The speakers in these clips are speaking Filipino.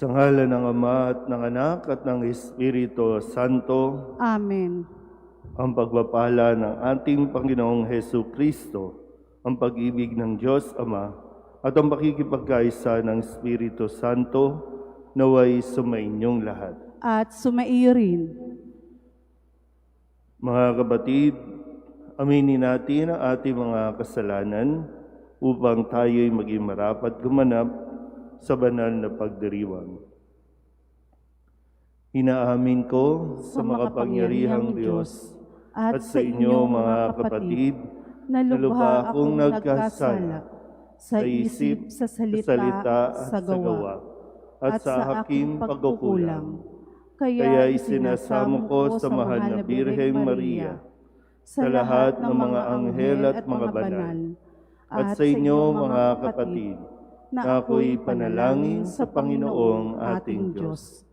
Sa ngalan ng Ama at ng Anak at ng Espiritu Santo, Amen. ang pagpapala ng ating Panginoong Hesu Kristo, ang pag-ibig ng Diyos Ama, at ang pakikipagkaisa ng Espiritu Santo, naway sumainyong lahat. At sumaiyo rin. Mga kapatid, aminin natin ang ating mga kasalanan upang tayo'y maging marapat gumanap sa banal na pagdiriwang. Inaamin ko sa makapangyarihang Diyos at sa inyo mga kapatid na lubha akong nagkasala sa isip, sa salita, sa gawa, at sa aking pagkukulang. Kaya isinasamo ko sa mahal na Birheng Maria, sa lahat ng mga anghel at mga banal, at sa inyo mga kapatid, na ako'y panalangin sa Panginoong ating Diyos.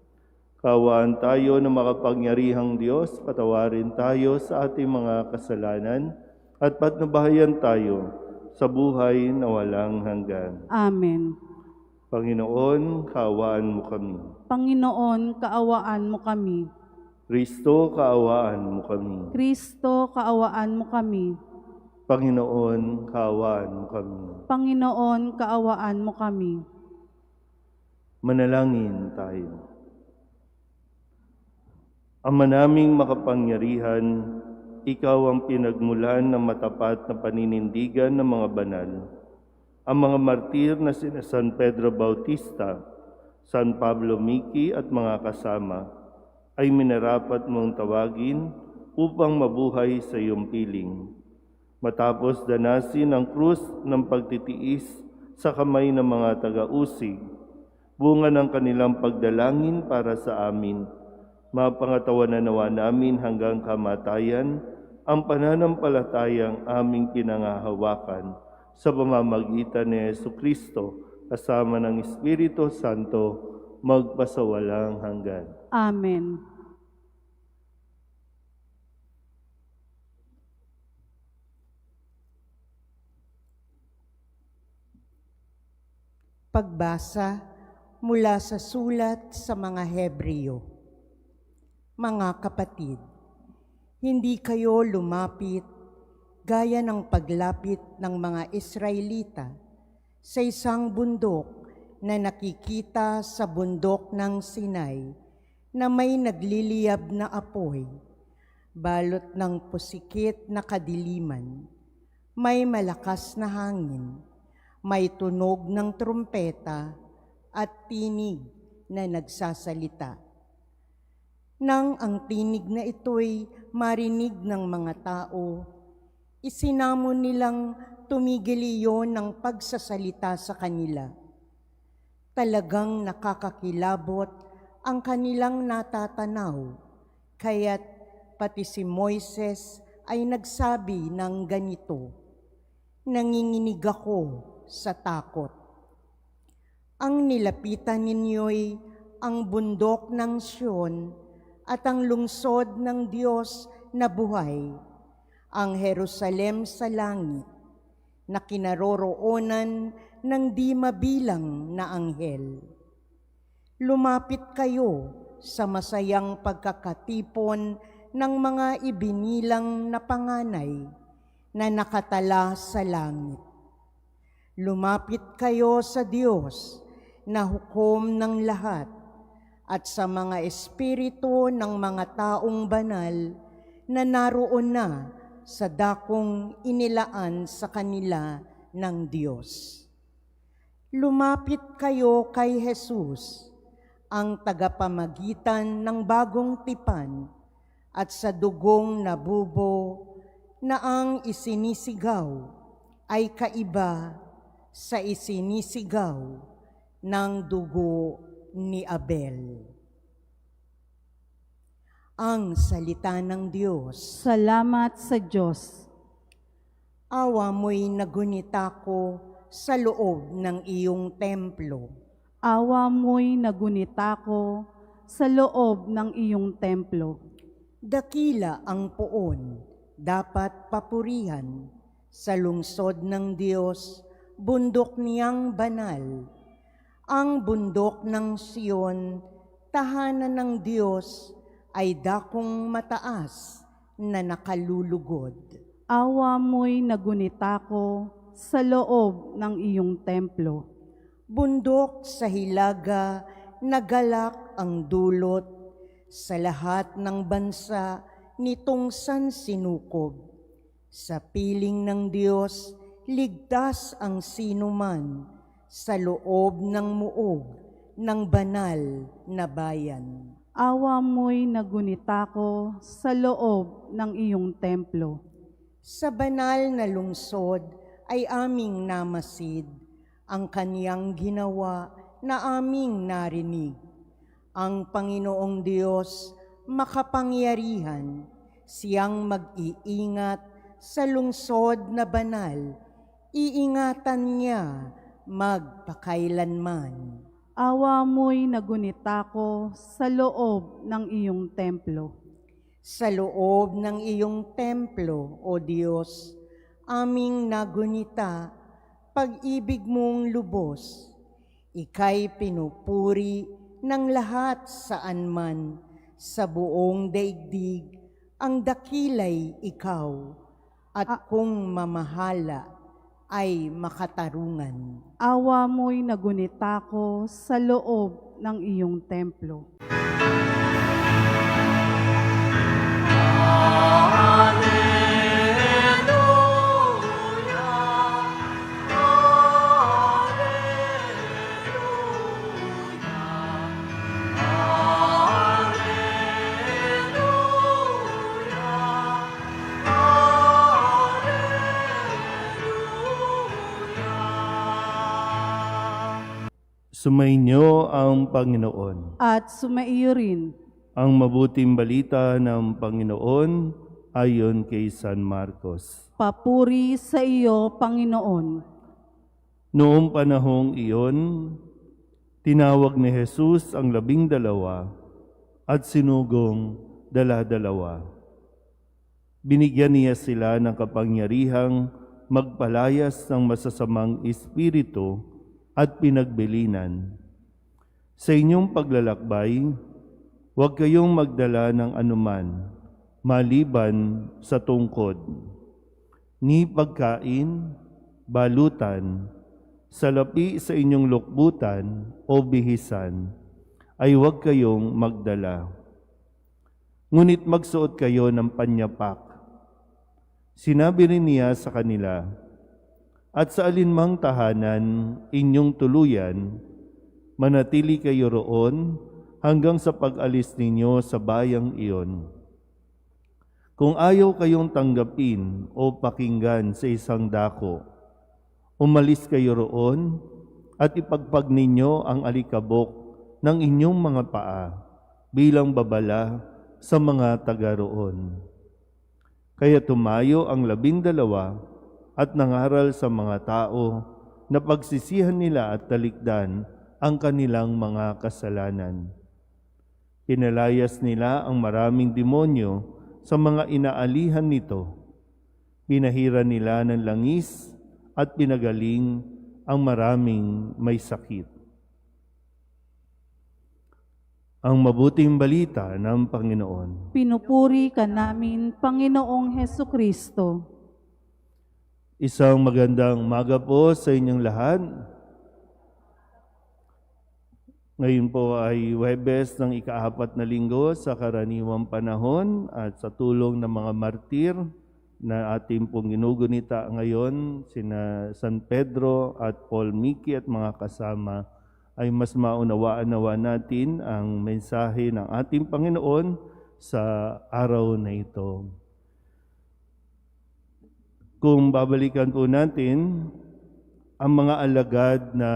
Kaawaan tayo ng makapangyarihang Diyos, patawarin tayo sa ating mga kasalanan at patnubahayan tayo sa buhay na walang hanggan. Amen. Panginoon, kaawaan mo kami. Panginoon, kaawaan mo kami. Kristo, kaawaan mo kami. Kristo, kaawaan mo kami. Panginoon, kaawaan mo kami. Panginoon, kaawaan mo kami. Manalangin tayo. Ama naming makapangyarihan, ikaw ang pinagmulan ng matapat na paninindigan ng mga banal. Ang mga martir na sina San Pedro Bautista, San Pablo Miki at mga kasama ay minarapat mong tawagin upang mabuhay sa iyong piling. Matapos danasin ang krus ng pagtitiis sa kamay ng mga taga-usig, bunga ng kanilang pagdalangin para sa amin, mapangatawanan nawa namin hanggang kamatayan ang pananampalatayang aming pinangahawakan sa pamamagitan ni Jesucristo kasama ng Espiritu Santo magpasawalang hanggan. Amen. Pagbasa mula sa sulat sa mga Hebreo. Mga kapatid, hindi kayo lumapit gaya ng paglapit ng mga Israelita sa isang bundok na nakikita sa bundok ng Sinai na may nagliliyab na apoy, balot ng pusikit na kadiliman, may malakas na hangin, may tunog ng trumpeta at tinig na nagsasalita. Nang ang tinig na ito'y marinig ng mga tao, isinamon nilang tumigil iyon ng pagsasalita sa kanila. Talagang nakakakilabot ang kanilang natatanaw, kaya't pati si Moises ay nagsabi ng ganito, "Nanginginig ako sa takot." Ang nilapitan ninyo'y ang bundok ng Sion at ang lungsod ng Diyos na buhay, ang Jerusalem sa langit, na kinaroroonan ng di mabilang na anghel. Lumapit kayo sa masayang pagkakatipon ng mga ibinilang na panganay na nakatala sa langit. Lumapit kayo sa Diyos na hukom ng lahat at sa mga espiritu ng mga taong banal na naroon na sa dakong inilaan sa kanila ng Diyos. Lumapit kayo kay Jesus, ang tagapamagitan ng bagong tipan, at sa dugong nabubo na ang isinisigaw ay kaiba sa isinisigaw ng dugo ni Abel. Ang salita ng Diyos. Salamat sa Diyos. Awa mo'y nagunita ko sa loob ng iyong templo. Awa mo'y nagunita ko sa loob ng iyong templo. Dakila ang poon, dapat papurihan. Sa lungsod ng Diyos, bundok niyang banal. Ang bundok ng Siyon, tahanan ng Diyos, ay dakong mataas na nakalulugod. Awa mo'y nagunita ko sa loob ng iyong templo. Bundok sa hilaga, nagalak ang dulot, sa lahat ng bansa nitong sansinukob. Sa piling ng Diyos, ligtas ang sinuman sa loob ng muog ng banal na bayan. Awa mo'y nagunita ko sa loob ng iyong templo. Sa banal na lungsod ay aming namasid ang kaniyang ginawa na aming narinig. Ang Panginoong Diyos makapangyarihan, siyang mag-iingat sa lungsod na banal, iingatan niya magpakailanman. Awa mo'y nagunita ko sa loob ng iyong templo. Sa loob ng iyong templo, O Diyos, aming nagunita, pag-ibig mong lubos. Ika'y pinupuri ng lahat saan man, sa buong daigdig, ang dakilay ikaw, at kung mamahala ay makatarungan. Awa mo'y nagunita ko sa loob ng iyong templo. Sumainyo ang Panginoon. At sumaiyo rin. Ang mabuting balita ng Panginoon ayon kay San Marcos. Papuri sa iyo, Panginoon. Noong panahong iyon, tinawag ni Jesus ang 12 at sinugong 12. Binigyan niya sila ng kapangyarihang magpalayas ng masasamang espiritu at pinagbilinan. Sa inyong paglalakbay, huwag kayong magdala ng anuman, maliban sa tungkod, ni pagkain, balutan, salapi sa inyong lukbutan o bihisan, ay huwag kayong magdala. Ngunit magsuot kayo ng panyapak. Sinabi rin niya sa kanila, at sa alinmang tahanan inyong tuluyan, manatili kayo roon hanggang sa pag-alis ninyo sa bayang iyon. Kung ayaw kayong tanggapin o pakinggan sa isang dako, umalis kayo roon at ipagpag ninyo ang alikabok ng inyong mga paa bilang babala sa mga taga roon. Kaya tumayo ang 12 at nangaral sa mga tao na pagsisihan nila at talikdan ang kanilang mga kasalanan. Pinalayas nila ang maraming demonyo sa mga inaalihan nito. Pinahira nila ng langis at pinagaling ang maraming may sakit. Ang mabuting balita ng Panginoon. Pinupuri ka namin, Panginoong Hesukristo. Isang magandang umaga po sa inyong lahat. Ngayon po ay Huwebes ng ika-4 na linggo sa karaniwang panahon at sa tulong ng mga martir na ating pong ginugunita ngayon, sina San Pedro at Paul Miki at mga kasama, ay mas maunawaan natin ang mensahe ng ating Panginoon sa araw na ito. Kung babalikan po natin, ang mga alagad na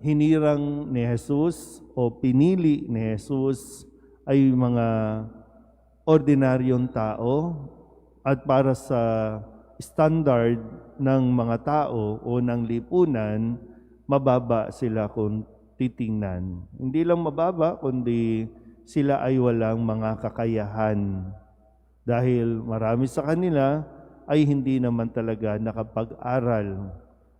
hinirang ni Jesus o pinili ni Jesus ay mga ordinaryong tao at para sa standard ng mga tao o ng lipunan, mababa sila kung titingnan. Hindi lang mababa, kundi sila ay walang mga kakayahan. Dahil marami sa kanila ay hindi naman talaga nakapag-aral.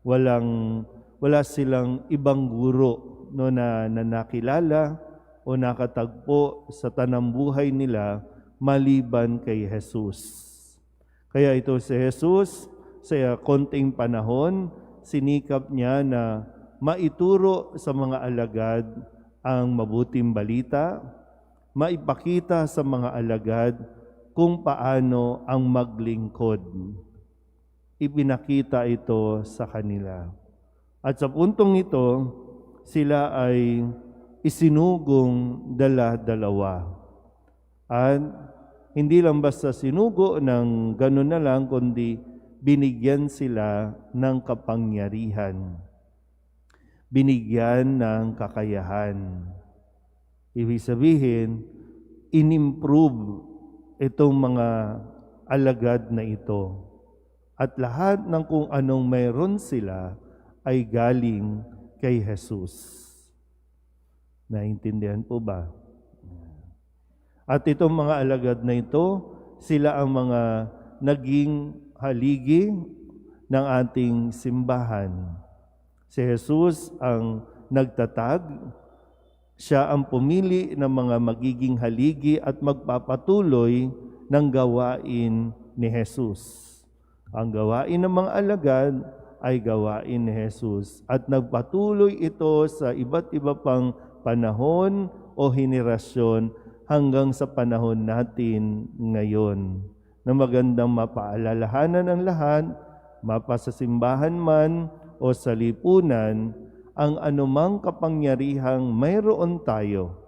Wala silang ibang guro no, na nakilala o nakatagpo sa tanambuhay nila maliban kay Jesus. Kaya ito si Jesus, sa konting panahon, sinikap niya na maituro sa mga alagad ang mabuting balita, maipakita sa mga alagad kung paano ang maglingkod. Ipinakita ito sa kanila. At sa puntong ito, sila ay isinugong dala-dalawa. At hindi lang basta sinugo ng gano'n na lang, kundi binigyan sila ng kapangyarihan. Binigyan ng kakayahan. Ibig sabihin, inimprove itong mga alagad na ito. At lahat ng kung anong mayroon sila ay galing kay Jesus. Naintindihan po ba? At itong mga alagad na ito, sila ang mga naging haligi ng ating simbahan. Si Jesus ang nagtatag, siya ang pumili ng mga magiging haligi at magpapatuloy ng gawain ni Jesus. Ang gawain ng mga alagad ay gawain ni Jesus at nagpatuloy ito sa iba't iba pang panahon o henerasyon hanggang sa panahon natin ngayon, na magandang mapaalalahanan ang lahat, mapasasimbahan man o sa lipunan, ang anumang kapangyarihang mayroon tayo,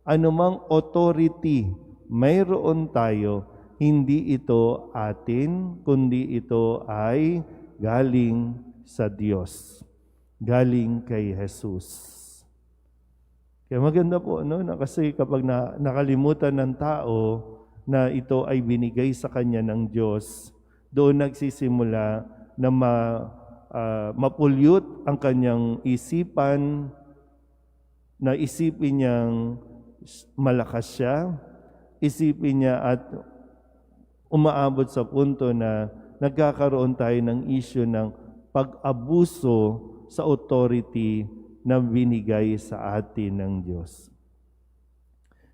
anumang authority mayroon tayo, hindi ito atin, kundi ito ay galing sa Diyos, galing kay Jesus. Kaya maganda po, no? Na kasi kapag nakalimutan ng tao na ito ay binigay sa kanya ng Diyos, doon nagsisimula na mapulyot ang kanyang isipan, na isipin niyang malakas siya, isipin niya at umaabot sa punto na nagkakaroon tayo ng issue ng pag-abuso sa authority na binigay sa atin ng Diyos.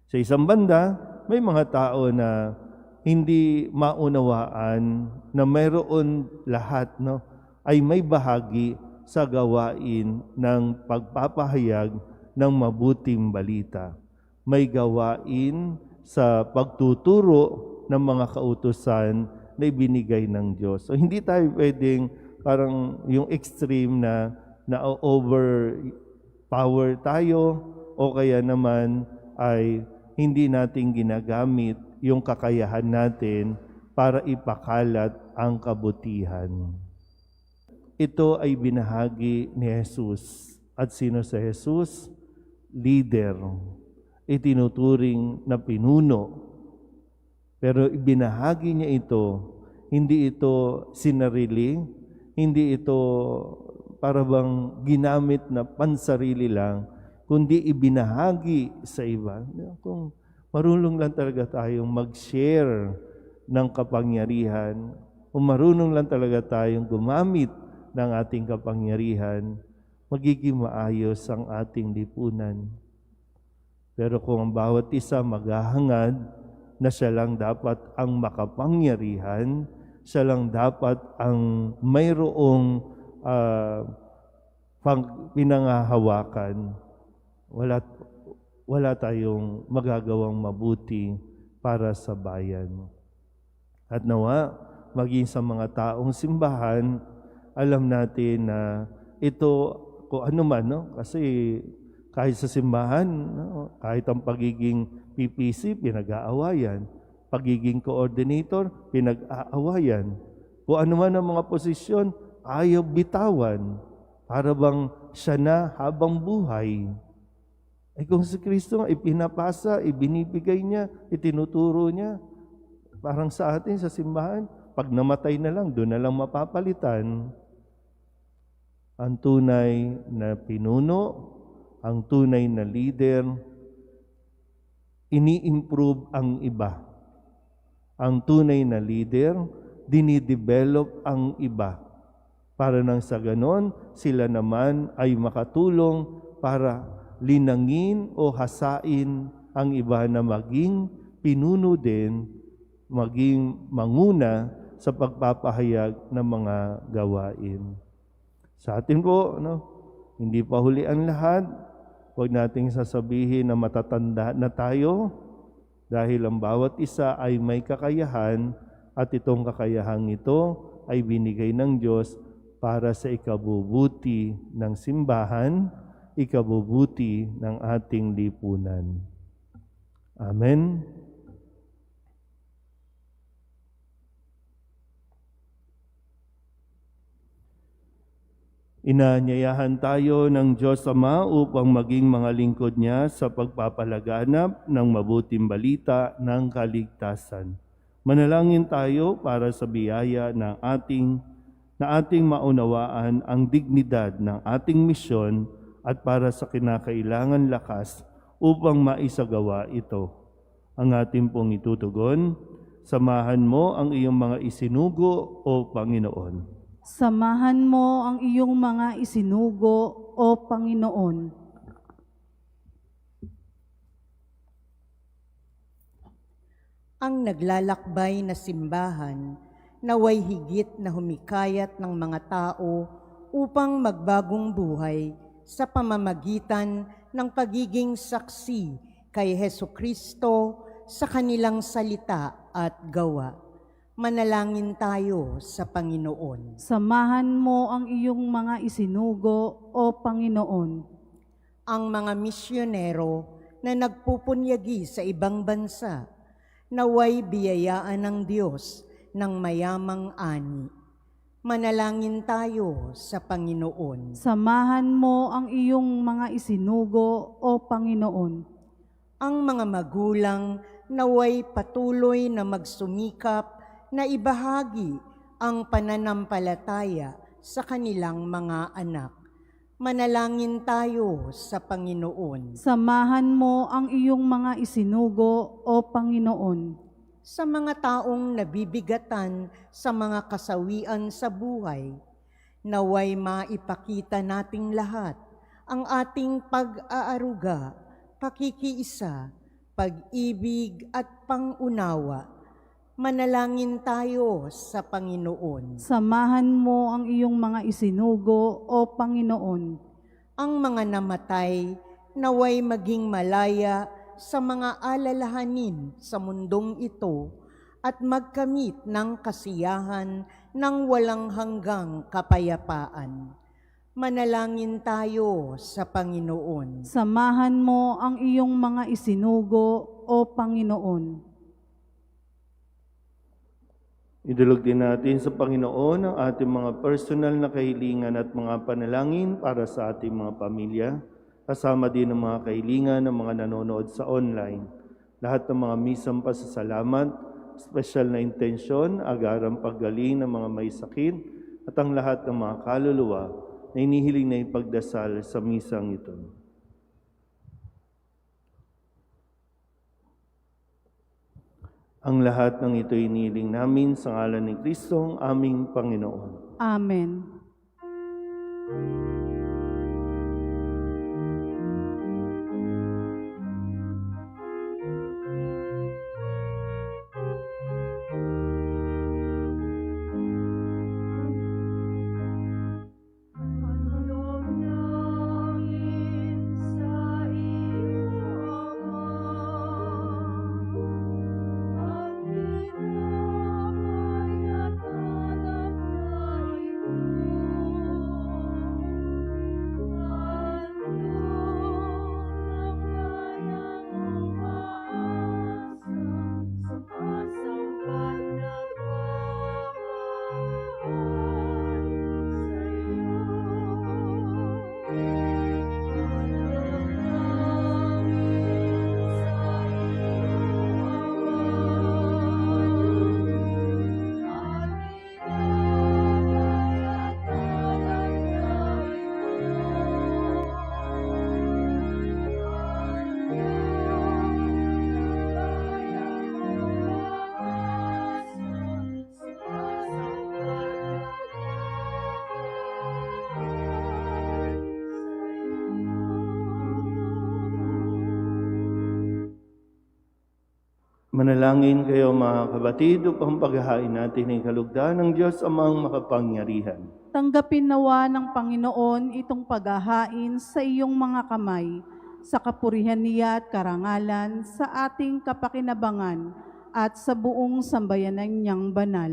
Sa isang banda, may mga tao na hindi maunawaan na mayroon lahat, no, ay may bahagi sa gawain ng pagpapahayag ng mabuting balita. May gawain sa pagtuturo ng mga kautusan na ibinigay ng Diyos. So hindi tayo pwedeng parang yung extreme na overpower tayo o kaya naman ay hindi natin ginagamit yung kakayahan natin para ipakalat ang kabutihan. Ito ay binahagi ni Jesus. At sino sa Jesus? Leader. Itinuturing na pinuno. Pero ibinahagi niya ito, hindi ito sinarili, hindi ito para bang ginamit na pansarili lang, kundi ibinahagi sa iba. Kung marunong lang talaga tayong mag-share ng kapangyarihan, kung marunong lang talaga tayong gumamit ng ating kapangyarihan, magiging maayos ang ating lipunan. Pero kung ang bawat isa maghahangad na siya lang dapat ang makapangyarihan, siya lang dapat ang mayroong pinangahawakan, wala tayong magagawang mabuti para sa bayan. At nawa, maging sa mga taong simbahan, alam natin na ito, kung ano man, no? Kasi kahit sa simbahan, no? Kahit ang pagiging PPC, pinag-aawayan. Pagiging coordinator, pinag-aawayan. Kung ano man ang mga posisyon, ayaw bitawan. Para bang siya na habang buhay. Ay kung si Kristo nga ipinapasa, ibinibigay niya, itinuturo niya. Parang sa atin, sa simbahan, pag namatay na lang, doon na lang mapapalitan. Ang tunay na pinuno, ang tunay na leader, ini-improve ang iba. Ang tunay na leader, dinidevelop ang iba. Para nang sa ganon, sila naman ay makatulong para linangin o hasain ang iba na maging pinuno din, maging manguna sa pagpapahayag ng mga gawain. Sa atin po, hindi pa huli ang lahat. Huwag nating sasabihin na matatanda na tayo dahil ang bawat isa ay may kakayahan at itong kakayahang ito ay binigay ng Diyos para sa ikabubuti ng simbahan, ikabubuti ng ating lipunan. Amen. Inaanyayahan tayo ng Diyos Ama upang maging mga lingkod niya sa pagpapalaganap ng mabuting balita ng kaligtasan. Manalangin tayo para sa biyaya na ating maunawaan ang dignidad ng ating misyon at para sa kinakailangan lakas upang maisagawa ito. Ang ating pong itutugon, samahan mo ang iyong mga isinugo o Panginoon. Samahan mo ang iyong mga isinugo, o Panginoon. Ang naglalakbay na simbahan, naway higit na humikayat ng mga tao upang magbagong buhay sa pamamagitan ng pagiging saksi kay Hesukristo sa kanilang salita at gawa. Manalangin tayo sa Panginoon. Samahan mo ang iyong mga isinugo, o Panginoon. Ang mga misyonero na nagpupunyagi sa ibang bansa, naway biyayaan ng Diyos ng mayamang ani. Manalangin tayo sa Panginoon. Samahan mo ang iyong mga isinugo, o Panginoon. Ang mga magulang naway patuloy na magsumikap na ibahagi ang pananampalataya sa kanilang mga anak. Manalangin tayo sa Panginoon. Samahan mo ang iyong mga isinugo, o Panginoon. Sa mga taong nabibigatan sa mga kasawian sa buhay, naway maipakita nating lahat ang ating pag-aaruga, pakikiisa, pag-ibig at pangunawa. Manalangin tayo sa Panginoon. Samahan mo ang iyong mga isinugo, o Panginoon. Ang mga namatay naway maging malaya sa mga alalahanin sa mundong ito at magkamit ng kasiyahan ng walang hanggang kapayapaan. Manalangin tayo sa Panginoon. Samahan mo ang iyong mga isinugo, o Panginoon. Idulog din natin sa Panginoon ang ating mga personal na kahilingan at mga panalangin para sa ating mga pamilya, kasama din ang mga kahilingan ng mga nanonood sa online. Lahat ng mga misang pasasalamat, special na intensyon, agarang paggaling ng mga may sakit, at ang lahat ng mga kaluluwa na inihiling na ipagdasal sa misang ito. Ang lahat ng ito inihiling namin sa ngalan ni Kristo, ang aming Panginoon. Amen. Manalangin kayo mga kabatid upang paghahain natin ang kalugdan ng Diyos amang makapangyarihan. Tanggapin nawa ng Panginoon itong paghahain sa iyong mga kamay, sa kapurihan niya at karangalan, sa ating kapakinabangan at sa buong sambayanan niyang banal.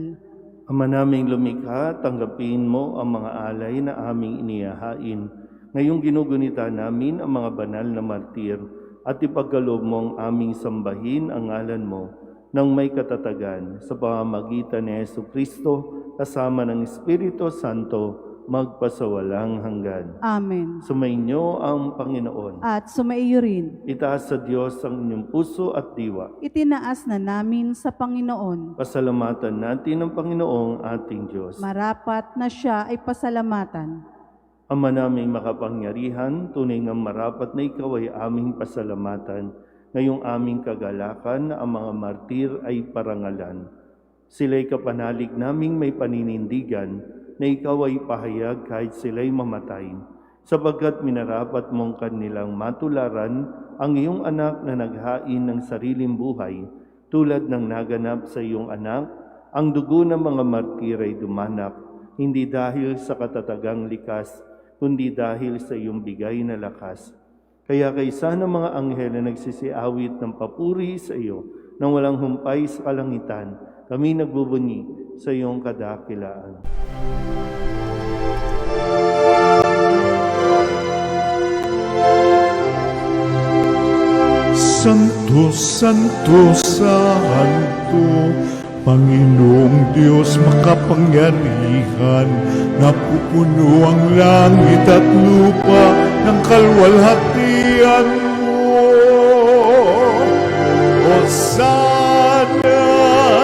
Ama naming lumikha, tanggapin mo ang mga alay na aming inihahain. Ngayong ginugunita namin ang mga banal na martir at ipagkaloob mo ang aming sambahin ang ngalan mo nang may katatagan sa pamamagitan ni Jesucristo kasama ng Espiritu Santo magpasawalang hanggan. Amen. Sumainyo ang Panginoon. At sumaiyo rin, Itaas sa Diyos ang inyong puso at diwa. itinaas na namin sa Panginoon. Pasalamatan natin ang Panginoong ating Diyos. Marapat na siya ay pasalamatan. Ama naming makapangyarihan, tunay nga marapat na ikaw ay aming pasalamatan. Ngayong aming kagalakan na ang mga martir ay parangalan. Sila'y kapanalig naming may paninindigan na ikaw ay pahayag kahit sila'y mamatay, sapagkat minarapat mong kanilang matularan ang iyong anak na naghain ng sariling buhay, tulad ng naganap sa iyong anak, ang dugo ng mga martir ay dumanak, hindi dahil sa katatagang likas, kundi dahil sa iyong bigay na lakas. Kaya kaysa ng mga anghel na nagsisiawit ng papuri sa iyo, nang walang humpay sa kalangitan, kami nagbubunyi sa iyong kadakilaan. Santo, Santo, Santo, Panginoong Diyos makapangyarihan, napupuno ang langit at lupa ng kalwalhatian mo. Hosana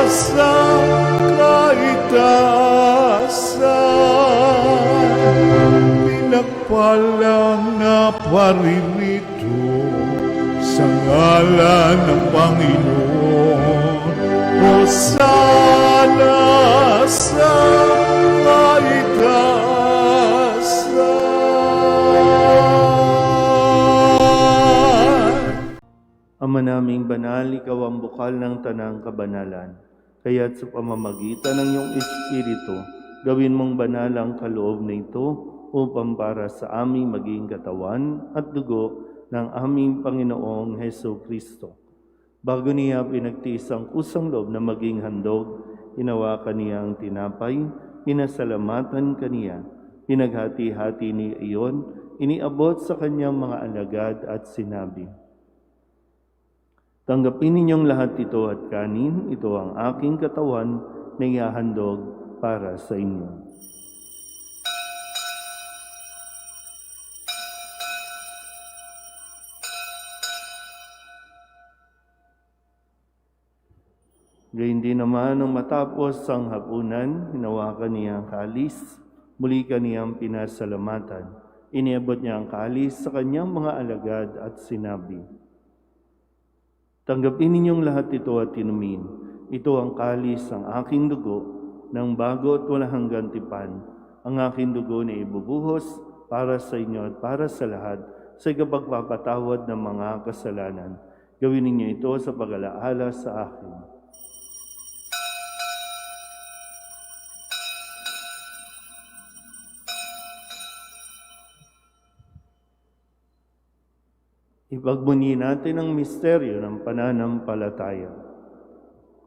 sa kaitaasan, pinagpalang na paririto sa ngalan ng Panginoon. Hosana sa kaitaasan. Ama naming banal, ikaw ang bukal ng tanang kabanalan. Kaya't sa pamamagitan ng iyong Espiritu, gawin mong banal ang kaloob na ito upang para sa aming maging katawan at dugo ng aming Panginoong Jesucristo. Bago niya pinagtiis ang kusang loob na maging handog, hinawakan niya ang tinapay, pinasalamatan kaniya, pinaghati-hati niya iyon, iniabot sa kanyang mga alagad at sinabi, "Tanggapin ninyong lahat ito at kanin, ito ang aking katawan na ihahandog para sa inyo." Gayun din naman nung matapos ang hapunan, hinawakan niya ang kalis, muli kaniyang pinasalamatan. Iniabot niya ang kalis sa kanyang mga alagad at sinabi, "Tanggapin ninyong lahat ito at inumin. Ito ang kalis ng aking dugo, ng bago at walang hanggang tipan. Ang aking dugo na ibubuhos para sa inyo at para sa lahat sa ikapagpapatawad ng mga kasalanan. Gawin ninyo ito sa pag-alaala sa akin." Ipagbunyi natin ang misteryo ng pananampalataya.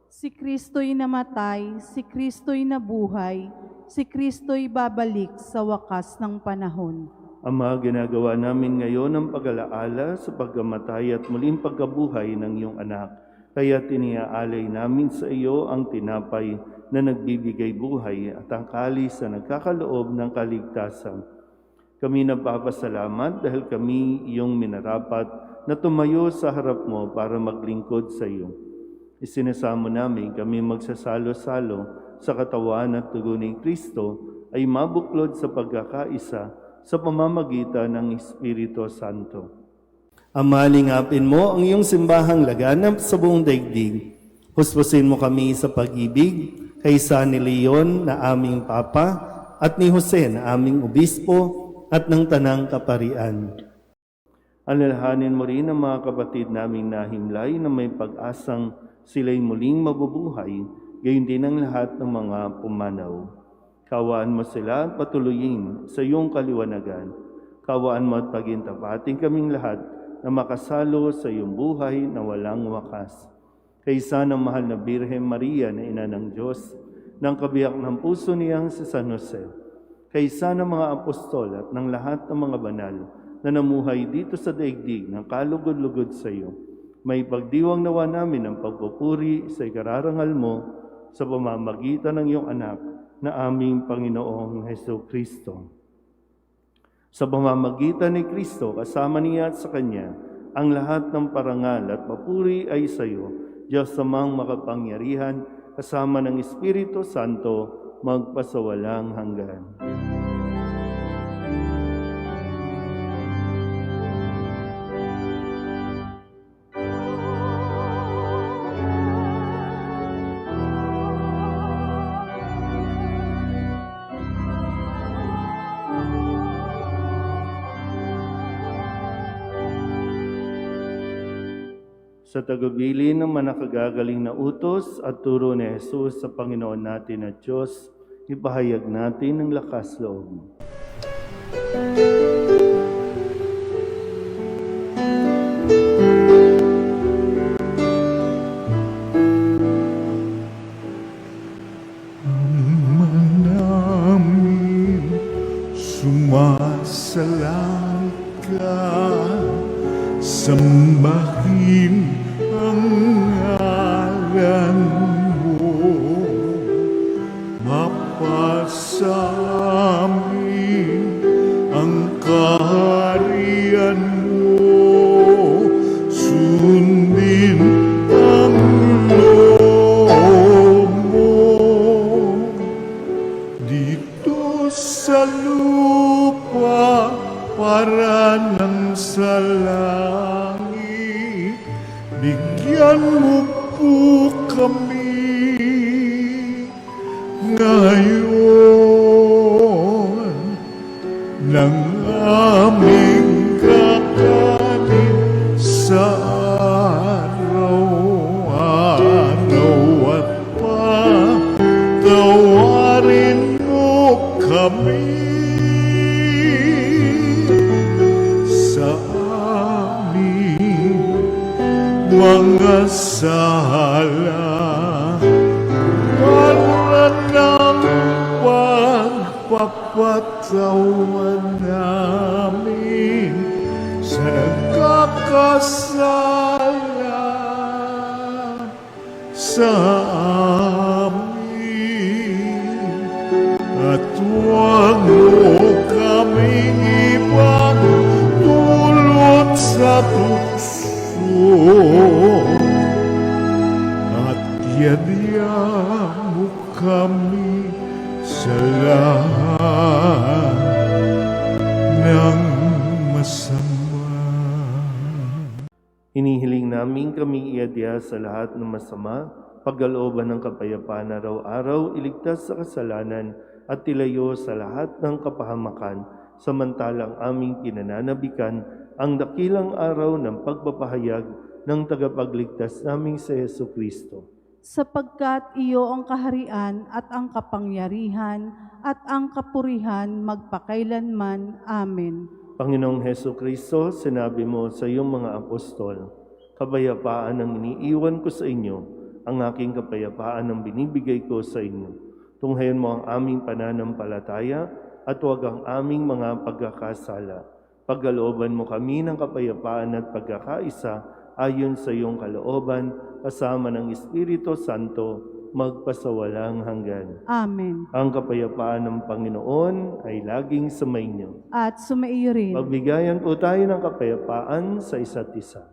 Si Kristo'y namatay, si Kristo'y nabuhay, si Kristo'y babalik sa wakas ng panahon. Ama, ginagawa namin ngayon ang pag-alaala sa pagkamatay at muling pagkabuhay ng iyong anak. Kaya tiniaalay namin sa iyo ang tinapay na nagbibigay buhay at ang kalis na nagkakaloob ng kaligtasan. Kami nagpapasalamat dahil kami iyong minarapat na tumayo sa harap mo para maglingkod sa iyo. Isinasamo namin kami magsasalo-salo sa katawan at dugo ni Kristo ay mabuklod sa pagkakaisa sa pamamagitan ng Espiritu Santo. Ama, lingapin mo ang iyong simbahang laganap sa buong daigdig. Huspusin mo kami sa pag-ibig kay San Leon na aming Papa at ni Jose na aming Obispo at ng Tanang Kaparian. Alalahanin mo rin ang mga kapatid naming nahimlay na may pag-asang sila'y muling mabubuhay, gayon din ang lahat ng mga pumanaw. Kawaan mo sila at patuloyin sa iyong kaliwanagan. Kawaan mo at pagintapating kaming lahat na makasalo sa iyong buhay na walang wakas. Kaysa ng mahal na Birhen Maria na Ina ng Diyos, ng kabiyak ng puso niyang si San Jose, kaysa ng mga apostol at ng lahat ng mga banal na namuhay dito sa daigdig ng kalugod-lugod sa iyo, may pagdiwang nawa namin ang pagpupuri sa ikararangal mo sa pamamagitan ng iyong anak na aming Panginoong Hesus Kristo. Sa pamamagitan ni Kristo, kasama niya at sa Kanya, ang lahat ng parangal at papuri ay sa iyo, Diyos amang makapangyarihan, kasama ng Espiritu Santo, magpasawalang hanggan. Sa tagubilin ng manakagagaling na utos at turo ni Jesus sa Panginoon natin at Diyos, ipahayag natin ang lakas loob. namin sumasalangit ka, sambahin ang ngalan mo, mapasamin ang kaharian mo, sundin ang loob mo dito sa lupa para ng sa langit. Bigyan mo po kami ngayon ng aming kakanin sa araw-araw at patawarin mo kami sa aming mga sala para ng pagpapatawa namin sa nagkakasala sa amin, at huwag mo kaming ipagdulot sa tukso, at yadya mo kami sa lahat ng masama. Hinihiling namin kami iadya sa lahat ng masama, pagkalooban ng kapayapaan araw-araw, iligtas sa kasalanan at tilayo sa lahat ng kapahamakan, samantalang aming pinananabikan ang dakilang araw ng pagpapahayag ng tagapagligtas naming si Jesucristo. Sapagkat iyo ang kaharian at ang kapangyarihan at ang kapurihan magpakailanman. Amen. Panginoong Jesucristo, sinabi mo sa iyong mga apostol, kapayapaan ang iniiwan ko sa inyo, ang aking kapayapaan ang binibigay ko sa inyo. Tunghayan mo ang aming pananampalataya at huwag ang aming mga pagkakasala. Pagkalooban mo kami ng kapayapaan at pagkakaisa ayon sa iyong kalooban, kasama ng Espiritu Santo, magpasawalang hanggan. Amen. Ang kapayapaan ng Panginoon ay laging sumainyo. At sumaiyo rin. Magbigayan po tayo ng kapayapaan sa isa't isa.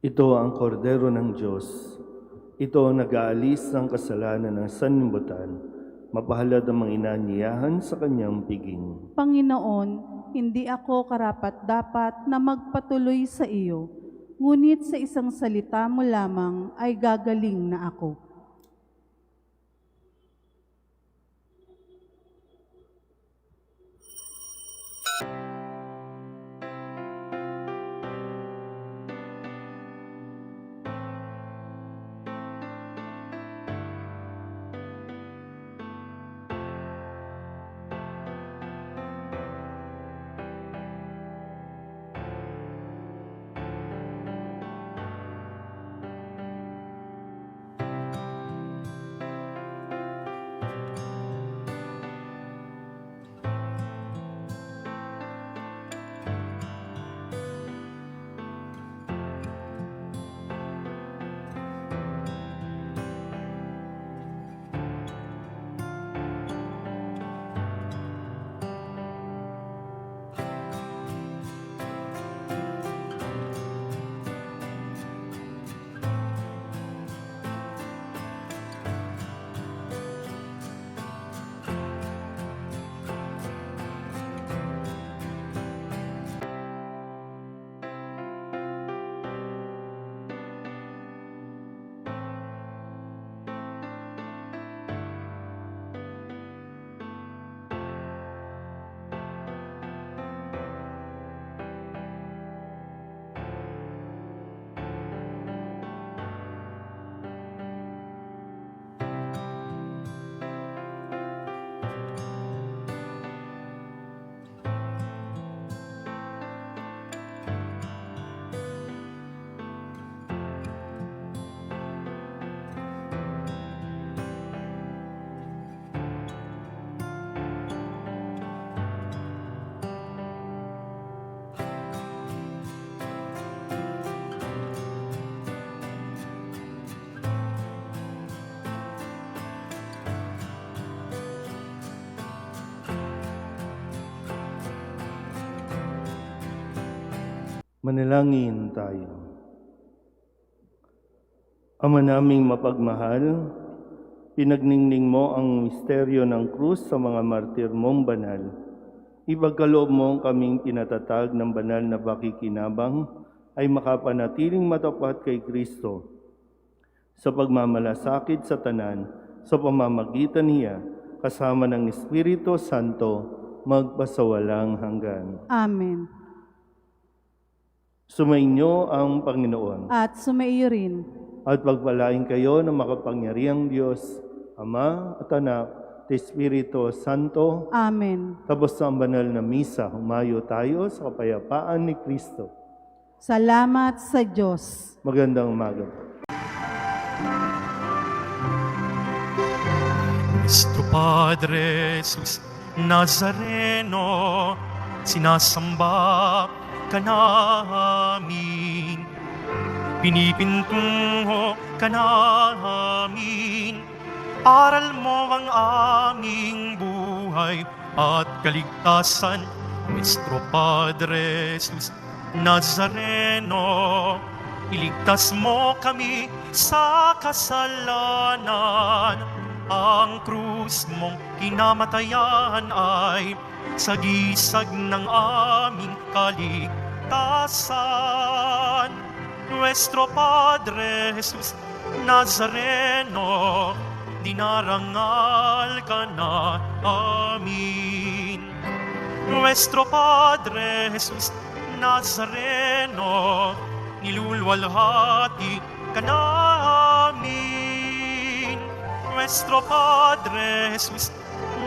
Ito ang kordero ng Diyos. Ito ang nag-aalis ng kasalanan ng sanlibutan. Mapahalad ang mga inanyayahan sa kanyang piging. Panginoon, hindi ako karapat-dapat na magpatuloy sa iyo, ngunit sa isang salita mo lamang ay gagaling na ako. Manalangin tayo. Ama naming mapagmahal, pinagningning mo ang misteryo ng krus sa mga martir mong banal. Ipagkaloob mo kaming pinatatag ng banal na pakikinabang ay makapanatiling matapat kay Kristo sa pagmamalasakit sa tanan, sa pamamagitan niya, kasama ng Espiritu Santo, magpasawalang hanggan. Amen. Sumainyo ang Panginoon. At sumaiyo rin. At pagpalain kayo ng makapangyarihang Diyos, Ama at Anak, at Espiritu Santo. Amen. Tapos sa banal na misa, humayo tayo sa kapayapaan ni Kristo. Salamat sa Diyos. Magandang umaga. Nuestro Padre Jesus Nazareno, sinasamba ka namin, pinipintungo ka namin, aral mo ang aming buhay at kaligtasan. Nuestro Padre Jesus Nazareno, iligtas mo kami sa kasalanan. Ang krus mong kinamatayan ay sagisag ng aming kaligtasan. Nuestro Padre Jesus Nazareno, dinarangal ka na amin. Nuestro Padre Jesus Nazareno, nilulwalhati ka namin. Nuestro Padre Jesus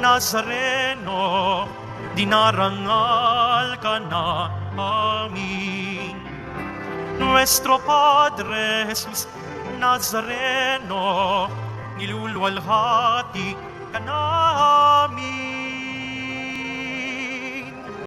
Nazareno, dinarangal ka na amin. Nuestro Padre Jesus Nazareno, nilulwalhati ka namin.